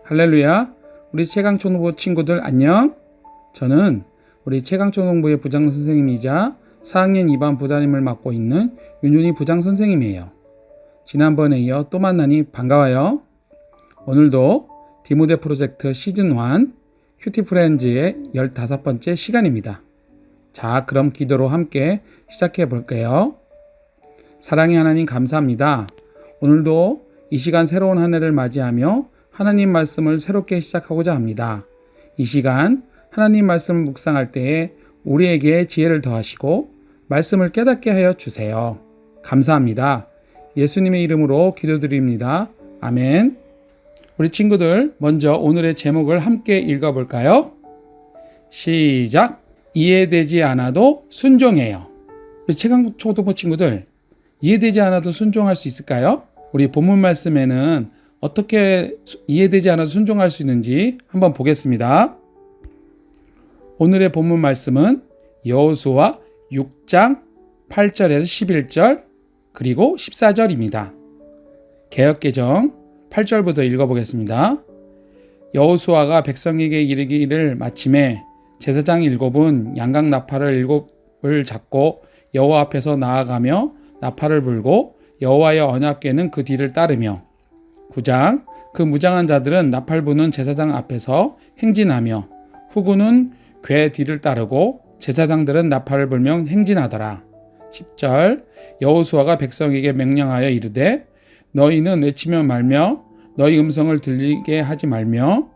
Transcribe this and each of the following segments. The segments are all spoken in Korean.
할렐루야. 우리 최강초등부 친구들 안녕. 저는 우리 최강초등부의 부장 선생님이자 4학년 2반 부담임을 맡고 있는 윤준이 부장 선생님이에요. 지난번에 이어 또 만나니 반가워요. 오늘도 디모데 프로젝트 시즌 1 큐티 프렌즈의 15번째 시간입니다. 자, 그럼 기도로 함께 시작해 볼게요. 사랑의 하나님 감사합니다. 오늘도 이 시간 새로운 한 해를 맞이하며 하나님 말씀을 새롭게 시작하고자 합니다. 이 시간 하나님 말씀을 묵상할 때에 우리에게 지혜를 더하시고 말씀을 깨닫게 하여 주세요. 감사합니다. 예수님의 이름으로 기도드립니다. 아멘. 우리 친구들 먼저 오늘의 제목을 함께 읽어볼까요? 시작! 이해되지 않아도 순종해요. 우리 최강초등부 친구들, 이해되지 않아도 순종할 수 있을까요? 우리 본문 말씀에는 어떻게 이해되지 않아도 순종할 수 있는지 한번 보겠습니다. 오늘의 본문 말씀은 여호수아 6장 8절에서 11절 그리고 14절입니다. 개역개정 8절부터 읽어보겠습니다. 여호수아가 백성에게 이르기를 마침에 제사장 7은 양각 나팔을 7을 잡고 여호와 앞에서 나아가며 나팔을 불고 여호와의 언약궤는 그 뒤를 따르며 9장 그 무장한 자들은 나팔 부는 제사장 앞에서 행진하며 후군은 궤 뒤를 따르고 제사장들은 나팔을 불며 행진하더라. 10절 여호수아가 백성에게 명령하여 이르되 너희는 외치며 말며 너희 음성을 들리게 하지 말며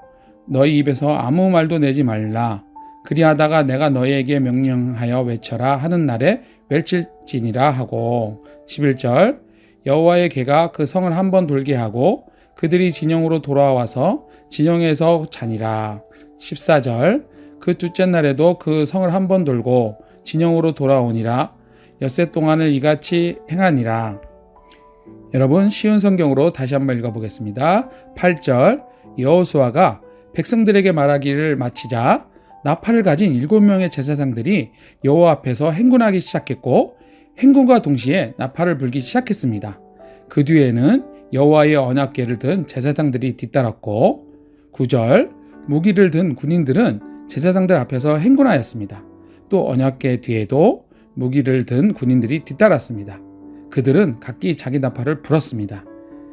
너희 입에서 아무 말도 내지 말라. 그리하다가 내가 너희에게 명령하여 외쳐라 하는 날에 외칠지니라 하고 11절 여호와의 궤가 그 성을 한번 돌게 하고 그들이 진영으로 돌아와서 진영에서 자니라. 14절 그 둘째 날에도 그 성을 한번 돌고 진영으로 돌아오니라. 엿새 동안을 이같이 행하니라. 여러분 쉬운 성경으로 다시 한번 읽어보겠습니다. 8절 여호수아가 백성들에게 말하기를 마치자 나팔을 가진 7명의 제사장들이 여호와 앞에서 행군하기 시작했고 행군과 동시에 나팔을 불기 시작했습니다. 그 뒤에는 여호와의 언약궤를 든 제사장들이 뒤따랐고 9절 무기를 든 군인들은 제사장들 앞에서 행군하였습니다. 또 언약궤 뒤에도 무기를 든 군인들이 뒤따랐습니다. 그들은 각기 자기 나팔을 불었습니다.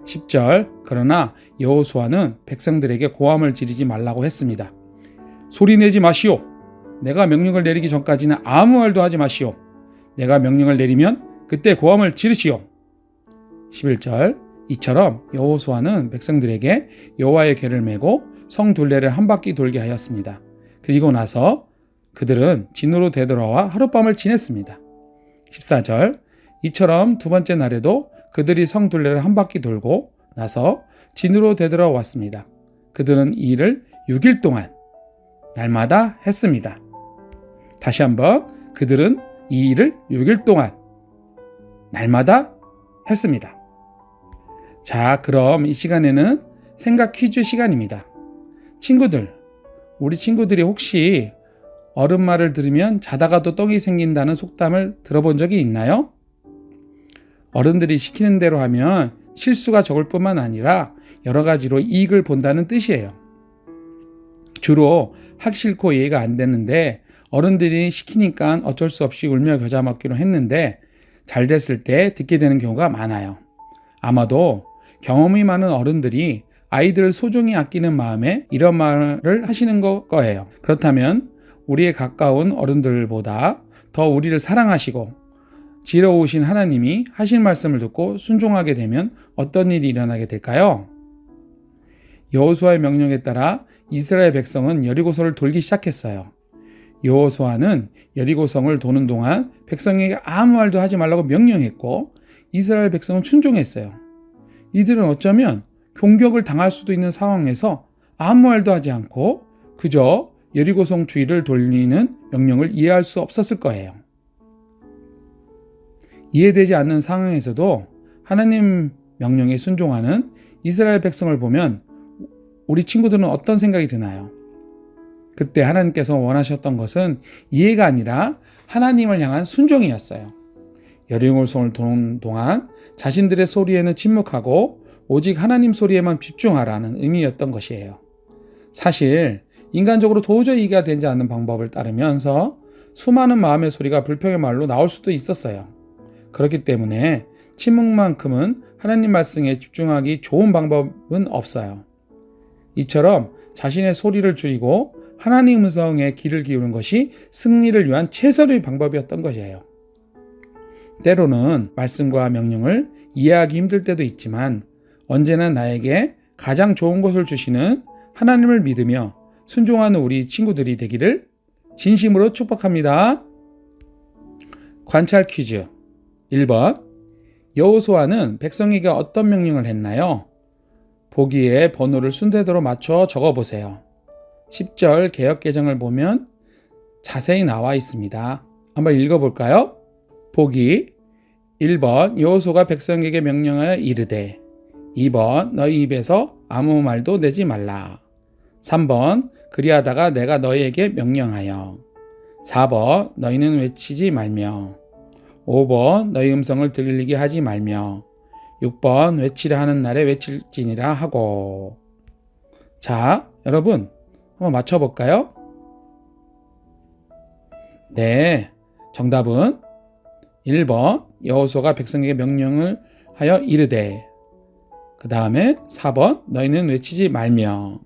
10절 그러나 여호수아는 백성들에게 고함을 지르지 말라고 했습니다. 소리내지 마시오. 내가 명령을 내리기 전까지는 아무 말도 하지 마시오. 내가 명령을 내리면 그때 고함을 지르시오. 11절 이처럼 여호수아는 백성들에게 여호와의 궤를 메고 성 둘레를 한 바퀴 돌게 하였습니다. 그리고 나서 그들은 진으로 되돌아와 하룻밤을 지냈습니다. 14절 이처럼 두 번째 날에도 그들이 성 둘레를 한 바퀴 돌고 나서 진으로 되돌아왔습니다. 그들은 이 일을 6일 동안 날마다 했습니다. 다시 한번 그들은 이 일을 6일 동안 날마다 했습니다. 자, 그럼 이 시간에는 생각 퀴즈 시간입니다. 친구들, 우리 친구들이 혹시 어른 말을 들으면 자다가도 떡이 생긴다는 속담을 들어본 적이 있나요? 어른들이 시키는 대로 하면 실수가 적을 뿐만 아니라 여러 가지로 이익을 본다는 뜻이에요. 주로 하기 싫고 이해가 안 되는데 어른들이 시키니까 어쩔 수 없이 울며 겨자 먹기로 했는데 잘 됐을 때 듣게 되는 경우가 많아요. 아마도 경험이 많은 어른들이 아이들을 소중히 아끼는 마음에 이런 말을 하시는 거예요. 그렇다면 우리의 가까운 어른들보다 더 우리를 사랑하시고 지혜로우신 하나님이 하신 말씀을 듣고 순종하게 되면 어떤 일이 일어나게 될까요? 여호수아의 명령에 따라 이스라엘 백성은 여리고성을 돌기 시작했어요. 여호수아는 여리고성을 도는 동안 백성에게 아무 말도 하지 말라고 명령했고 이스라엘 백성은 순종했어요. 이들은 어쩌면 공격을 당할 수도 있는 상황에서 아무 말도 하지 않고 그저 여리고성 주위를 돌리는 명령을 이해할 수 없었을 거예요. 이해되지 않는 상황에서도 하나님 명령에 순종하는 이스라엘 백성을 보면 우리 친구들은 어떤 생각이 드나요? 그때 하나님께서 원하셨던 것은 이해가 아니라 하나님을 향한 순종이었어요. 여리고성을 도는 동안 자신들의 소리에는 침묵하고 오직 하나님 소리에만 집중하라는 의미였던 것이에요. 사실 인간적으로 도저히 이해가 되지 않는 방법을 따르면서 수많은 마음의 소리가 불평의 말로 나올 수도 있었어요. 그렇기 때문에 침묵만큼은 하나님 말씀에 집중하기 좋은 방법은 없어요. 이처럼 자신의 소리를 줄이고 하나님 음성에 귀를 기울이는 것이 승리를 위한 최선의 방법이었던 것이에요. 때로는 말씀과 명령을 이해하기 힘들 때도 있지만 언제나 나에게 가장 좋은 것을 주시는 하나님을 믿으며 순종하는 우리 친구들이 되기를 진심으로 축복합니다. 관찰 퀴즈 1번 여호수아는 백성에게 어떤 명령을 했나요? 보기에 번호를 순서대로 맞춰 적어보세요. 10절 개역개정을 보면 자세히 나와 있습니다. 한번 읽어볼까요? 보기 1번 여호수아가 백성에게 명령하여 이르되 2번 너희 입에서 아무 말도 내지 말라 3번 그리하다가 내가 너희에게 명령하여 4번 너희는 외치지 말며 5번 너희 음성을 들리게 하지 말며 6번 외치려 하는 날에 외칠지니라 하고 자 여러분 한번 맞춰볼까요? 네 정답은 1번 여호수아가 백성에게 명령을 하여 이르되 그 다음에 4번 너희는 외치지 말며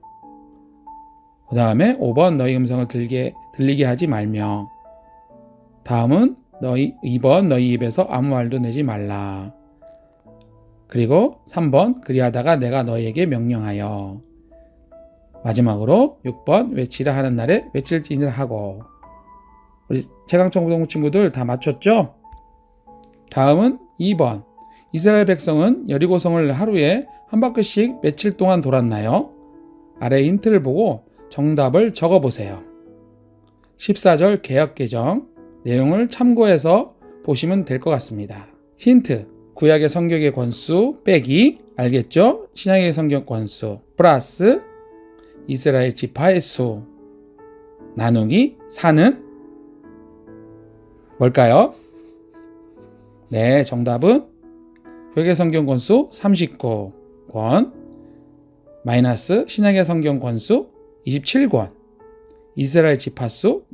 그 다음에 5번 너희 음성을 들리게 하지 말며 다음은 2번 너희 입에서 아무 말도 내지 말라 그리고 3번 그리하다가 내가 너희에게 명령하여 마지막으로 6번 외치라 하는 날에 외칠지니라 하고 우리 최강청부동 친구들 다 맞췄죠? 다음은 2번 이스라엘 백성은 여리고성을 하루에 한 바퀴씩 며칠 동안 돌았나요? 아래 힌트를 보고 정답을 적어보세요. 14절 개역개정 내용을 참고해서 보시면 될 것 같습니다. 힌트 구약의 성경의 권수 빼기 알겠죠? 신약의 성경 권수 플러스 이스라엘 지파의 수 나누기 4는 뭘까요? 네, 정답은 구약의 성경 권수 39권 마이너스 신약의 성경 권수 27권 이스라엘 지파수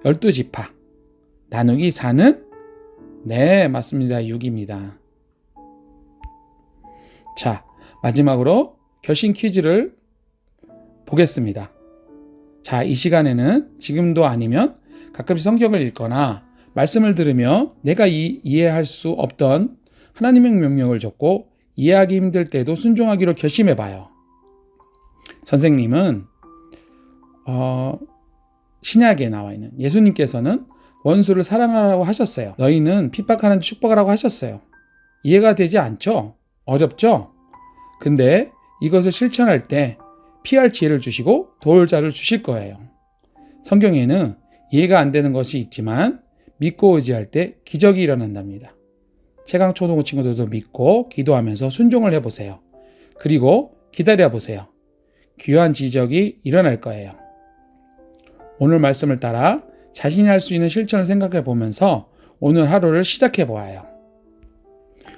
12지파 나누기 4는 네, 맞습니다. 6입니다. 자, 마지막으로 결심 퀴즈를 보겠습니다. 자, 이 시간에는 지금도 아니면 가끔씩 성경을 읽거나 말씀을 들으며 내가 이해할 수 없던 하나님의 명령을 적고 이해하기 힘들 때도 순종하기로 결심해봐요. 선생님은 신약에 나와 있는 예수님께서는 원수를 사랑하라고 하셨어요. 너희는 핍박하는 축복하라고 하셨어요. 이해가 되지 않죠? 어렵죠? 근데 이것을 실천할 때 피할 지혜를 주시고 도울 자를 주실 거예요. 성경에는 이해가 안 되는 것이 있지만 믿고 의지할 때 기적이 일어난답니다. 최강초등부 친구들도 믿고 기도하면서 순종을 해보세요. 그리고 기다려보세요. 귀한 기적이 일어날 거예요. 오늘 말씀을 따라 자신이 할 수 있는 실천을 생각해 보면서 오늘 하루를 시작해 보아요.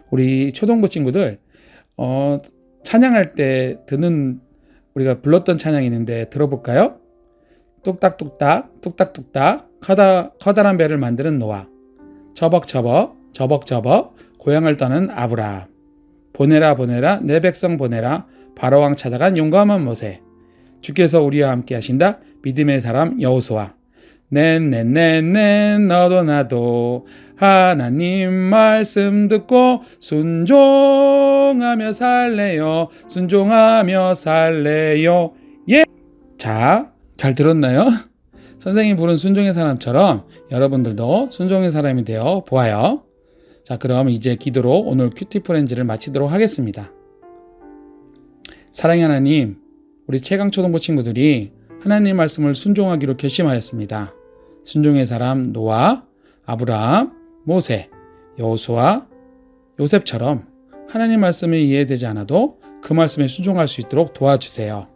우리 초등부 친구들 찬양할 때 듣는 우리가 불렀던 찬양이 있는데 들어볼까요? 뚝딱뚝딱 뚝딱뚝딱 커다란 배를 만드는 노아 저벅저벅 고향을 떠는 아브라함 보내라 보내라 내 백성 보내라 바로왕 찾아간 용감한 모세 주께서 우리와 함께 하신다 믿음의 사람 여호수아 넨 너도 나도 하나님 말씀 듣고 순종하며 살래요 순종하며 살래요 예! 자, 잘 들었나요? 선생님 부른 순종의 사람처럼 여러분들도 순종의 사람이 되어 보아요. 자, 그럼 이제 기도로 오늘 큐티 프렌즈를 마치도록 하겠습니다. 사랑의 하나님, 우리 최강초등부 친구들이 하나님 말씀을 순종하기로 결심하였습니다. 순종의 사람 노아, 아브라함, 모세, 여호수아, 요셉처럼 하나님 말씀이 이해되지 않아도 그 말씀에 순종할 수 있도록 도와주세요.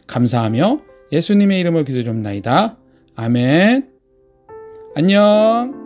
감사하며 예수님의 이름으로 기도드립나이다. 아멘. 안녕.